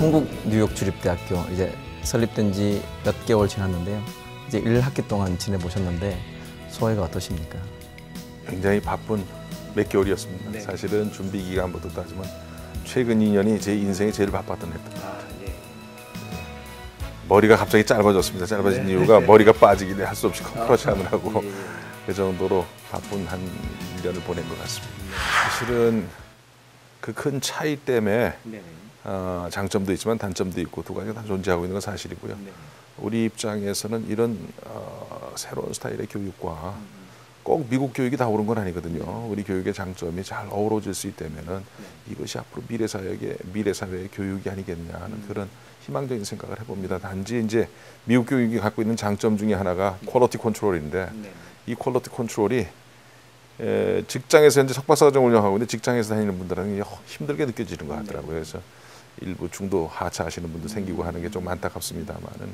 한국 뉴욕 주립대학교 이제 설립된 지 몇 개월 지났는데요. 이제 1학기 동안 지내보셨는데 소회가 어떠십니까? 굉장히 바쁜 몇 개월이었습니다. 네. 사실은 준비 기간부터 따지면 최근 2년이 제 인생에 제일 바빴던 해입니다. 머리가 갑자기 짧아졌습니다. 짧아진 이유가 머리가 빠지기는 할 수 없이 컴프러션을 하고 그 정도로 바쁜 한 1년을 보낸 것 같습니다. 사실은 그 큰 차이 때문에 장점도 있지만 단점도 있고 두 가지가 다 존재하고 있는 건 사실이고요. 우리 입장에서는 이런 새로운 스타일의 교육과 꼭 미국 교육이 다 옳은 건 아니거든요. 우리 교육의 장점이 잘 어우러질 수 있다면은 이것이 앞으로 미래 사회의 교육이 아니겠냐 하는 그런 희망적인 생각을 해봅니다. 단지 이제 미국 교육이 갖고 있는 장점 중에 하나가 퀄리티 컨트롤인데 이 퀄리티 컨트롤이 직장에서 현재 석박사과정 운영하고 있는데 직장에서 다니는 분들은 힘들게 느껴지는 것 같더라고요. 그래서 일부 중도 하차하시는 분도 생기고 하는 게 좀 안타깝습니다만은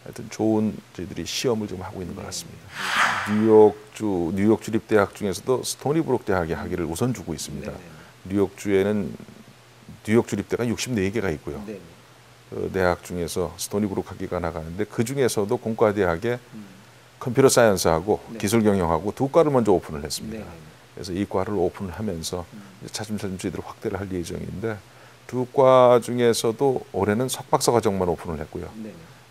하여튼 좋은 저희들이 시험을 좀 하고 있는 것 같습니다. 뉴욕 주립대학 중에서도 스토니브룩 대학의 학위를 우선 주고 있습니다. 뉴욕주에는 뉴욕 주립대가 64개가 있고요. 그 대학 중에서 스토니브룩 학위가 나가는데 그 중에서도 공과대학에 컴퓨터 사이언스하고 기술 경영하고 두 과를 먼저 오픈을 했습니다. 그래서 이 과를 오픈을 하면서 차츰차츰 저희들이 확대를 할 예정인데 두 과 중에서도 올해는 석박사 과정만 오픈을 했고요.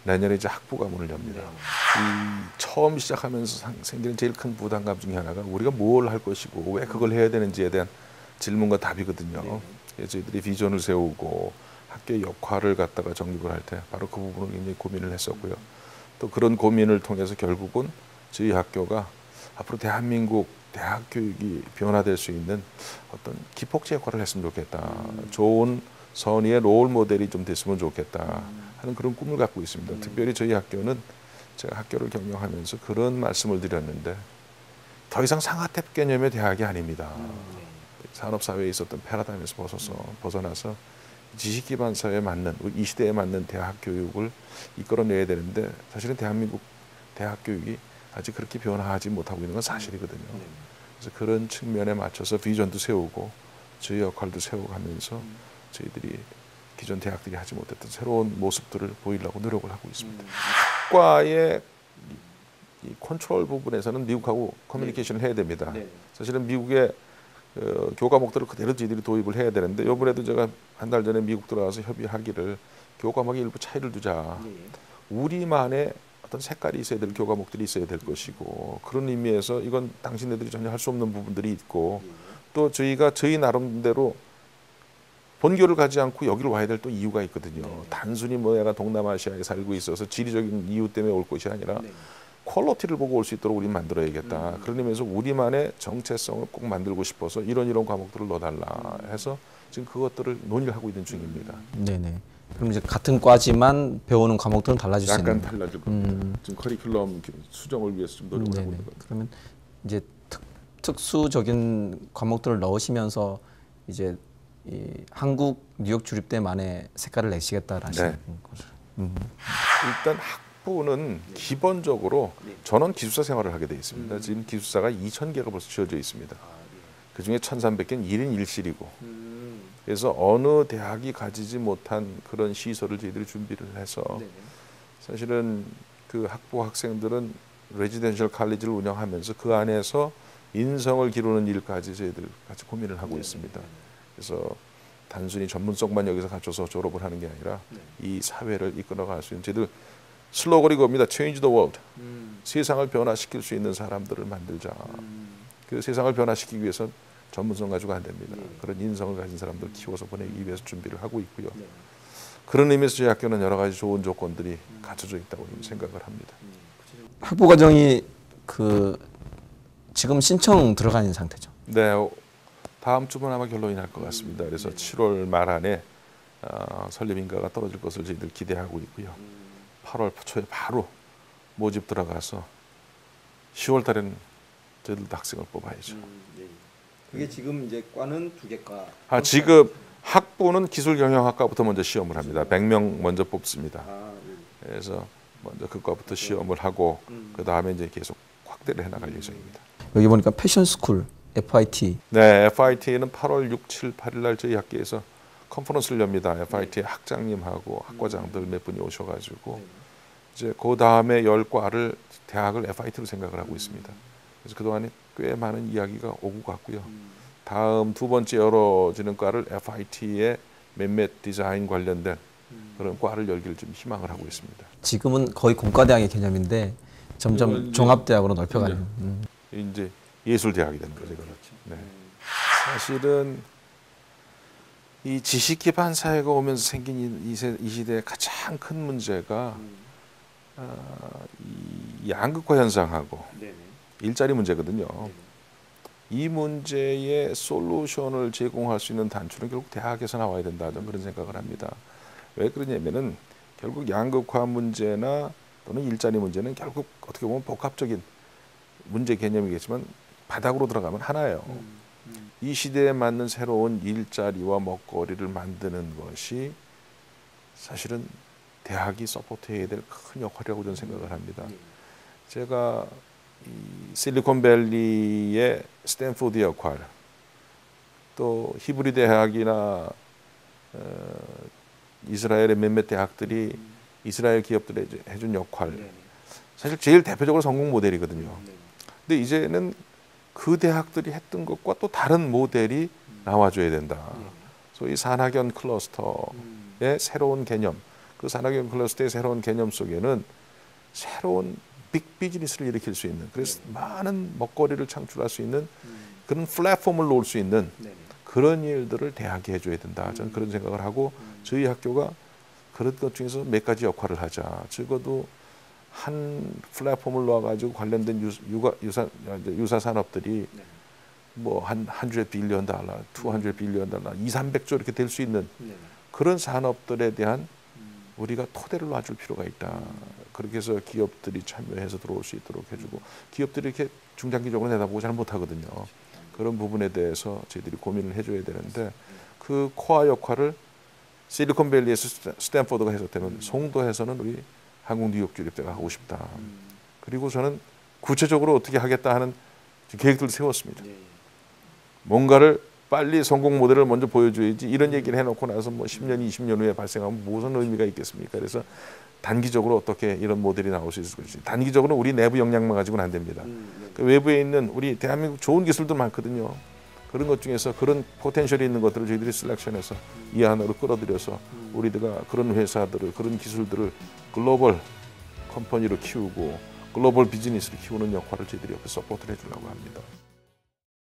내년에 이제 학부가 문을 엽니다. 이 처음 시작하면서 생기는 제일 큰 부담감 중에 하나가 우리가 뭘 할 것이고 왜 그걸 해야 되는지에 대한 질문과 답이거든요. 그래서 저희들이 비전을 세우고 학교의 역할을 갖다가 정립을 할 때 바로 그 부분을 굉장히 고민을 했었고요. 또 그런 고민을 통해서 결국은 저희 학교가 앞으로 대한민국 대학 교육이 변화될 수 있는 어떤 기폭제 역할을 했으면 좋겠다. 좋은 선의의 롤 모델이 좀 됐으면 좋겠다 하는 그런 꿈을 갖고 있습니다. 특별히 저희 학교는 제가 학교를 경영하면서 그런 말씀을 드렸는데 더 이상 상하탭 개념의 대학이 아닙니다. 산업사회에 있었던 패러다임에서 벗어나서 지식기반 사회에 맞는 이 시대에 맞는 대학 교육을 이끌어내야 되는데 사실은 대한민국 대학 교육이 아직 그렇게 변화하지 못하고 있는 건 사실이거든요. 그래서 그런 측면에 맞춰서 비전도 세우고 저희 역할도 세워가면서 저희들이 기존 대학들이 하지 못했던 새로운 모습들을 보이려고 노력을 하고 있습니다. 학과의 이 컨트롤 부분에서는 미국하고 커뮤니케이션을 해야 됩니다. 사실은 미국의 교과목들을 그대로 저희들이 도입을 해야 되는데 이번에도 제가 한 달 전에 미국 들어가서 협의하기를 교과목에 일부 차이를 두자. 우리만의 어떤 색깔이 있어야 될 교과목들이 있어야 될 것이고 그런 의미에서 이건 당신네들이 전혀 할 수 없는 부분들이 있고 또 저희가 저희 나름대로 본교를 가지 않고 여기를 와야 될 또 이유가 있거든요. 단순히 뭐 내가 동남아시아에 살고 있어서 지리적인 이유 때문에 올 것이 아니라 퀄리티를 보고 올 수 있도록 우리는 만들어야겠다. 그런 의미에서 우리만의 정체성을 꼭 만들고 싶어서 이런 과목들을 넣어달라 해서 지금 그것들을 논의를 하고 있는 중입니다. 네네. 그럼 이제 같은 과지만 배우는 과목들은 달라질 수 있는. 약간 달라질 겁니다. 지금 커리큘럼 수정을 위해서 좀 노력을 하고 있는 겁니다. 그러면 이제 특수적인 과목들을 넣으시면서 이제 이 한국 뉴욕 주립대만의 색깔을 내시겠다라는 거죠. 일단 학부는 기본적으로 전원 기숙사 생활을 하게 돼 있습니다. 지금 기숙사가 2,000개가 벌써 지어져 있습니다. 그중에 1,300개는 1인 1실이고 그래서 어느 대학이 가지지 못한 그런 시설을 저희들이 준비를 해서 사실은 그 학부 학생들은 레지던셜 칼리지를 운영하면서 그 안에서 인성을 기르는 일까지 저희들 같이 고민을 하고 있습니다. 그래서 단순히 전문성만 여기서 갖춰서 졸업을 하는 게 아니라 이 사회를 이끌어갈 수 있는 저희들 슬로건이 겁니다. Change the world. 세상을 변화시킬 수 있는 사람들을 만들자. 그 세상을 변화시키기 위해서 전문성 가지고 안 됩니다. 그런 인성을 가진 사람들 키워서 보내기 위해서 준비를 하고 있고요. 그런 의미에서 저희 학교는 여러 가지 좋은 조건들이 갖춰져 있다고 생각을 합니다. 학부 과정이 지금 신청 들어가는 상태죠? 네, 다음 주면 아마 결론이 날 것 같습니다. 그래서 7월 말 안에 설립 인가가 떨어질 것을 저희들 기대하고 있고요. 8월 초에 바로 모집 들어가서 10월 달에는 저희들도 학생을 뽑아야죠. 그게 지금 이제 과는 2개과. 지금 학부는 기술경영학과부터 먼저 시험을 합니다. 100명 먼저 뽑습니다. 그래서 먼저 그 과부터 시험을 하고 그 다음에 이제 계속 확대를 해나갈 예정입니다. 여기 보니까 패션 스쿨 FIT. 네, FIT는 8월 6, 7, 8일 날 저희 학교에서 컨퍼런스를 엽니다. FIT 학장님하고 학과장들 몇 분이 오셔가지고 이제 그 다음에 열 과를 대학을 FIT로 생각을 하고 있습니다. 그래서 그동안에 꽤 많은 이야기가 오고 갔고요. 다음 두 번째 열어지는 과를 FIT의 몇몇 디자인 관련된 그런 과를 열기를 좀 희망을 하고 있습니다. 지금은 거의 공과대학의 개념인데 점점 종합대학으로 넓혀가는. 이제 예술대학이 되는 거죠. 네. 사실은 이 지식 기반 사회가 오면서 생긴 이 시대의 가장 큰 문제가 이 양극화 현상하고 일자리 문제거든요. 이 문제의 솔루션을 제공할 수 있는 단초는 결국 대학에서 나와야 된다. 저는 그런 생각을 합니다. 왜 그러냐면은 결국 양극화 문제나 또는 일자리 문제는 결국 어떻게 보면 복합적인 문제 개념이겠지만 바닥으로 들어가면 하나예요. 이 시대에 맞는 새로운 일자리와 먹거리를 만드는 것이 사실은 대학이 서포트해야 될 큰 역할이라고 저는 생각을 합니다. 제가 이 실리콘밸리의 스탠포드 역할, 또 히브리 대학이나 이스라엘의 몇몇 대학들이 이스라엘 기업들에 해준 역할, 사실 제일 대표적으로 성공 모델이거든요. 근데 이제는 그 대학들이 했던 것과 또 다른 모델이 나와줘야 된다. 소위 산학연 클러스터의 새로운 개념, 그 산학연 클러스터의 새로운 개념 속에는 새로운 빅 비즈니스를 일으킬 수 있는, 그래서 많은 먹거리를 창출할 수 있는 그런 플랫폼을 놓을 수 있는 그런 일들을 대학이 해줘야 된다. 저는 그런 생각을 하고 저희 학교가 그런 것 중에서 몇 가지 역할을 하자. 적어도 한 플랫폼을 놓아가지고 관련된 유사 산업들이 뭐 한 100 빌리언 달러, 200 빌리언 달러, 200~300조 이렇게 될 수 있는 그런 산업들에 대한 우리가 토대를 놔줄 필요가 있다. 그렇게 해서 기업들이 참여해서 들어올 수 있도록 해주고, 기업들이 이렇게 중장기적으로 내다보고 잘 못하거든요. 그런 부분에 대해서 저희들이 고민을 해줘야 되는데, 그 코어 역할을 실리콘밸리에서 스탠포드가 했었다면 송도에서는 우리 한국 뉴욕주립대가 하고 싶다. 그리고 저는 구체적으로 어떻게 하겠다 하는 계획들을 세웠습니다. 뭔가를 빨리 성공 모델을 먼저 보여줘야지, 이런 얘기를 해놓고 나서 뭐 10년, 20년 후에 발생하면 무슨 의미가 있겠습니까? 그래서 단기적으로 어떻게 이런 모델이 나올 수 있을 것인지, 단기적으로 우리 내부 역량만 가지고는 안 됩니다. 그 외부에 있는 우리 대한민국 좋은 기술도 많거든요. 그런 것 중에서 그런 포텐셜이 있는 것들을 저희들이 셀렉션해서 이 안으로 끌어들여서 우리가 그런 회사들을, 그런 기술들을 글로벌 컴퍼니로 키우고 글로벌 비즈니스를 키우는 역할을 저희들이 옆에 서포트를 해주려고 합니다.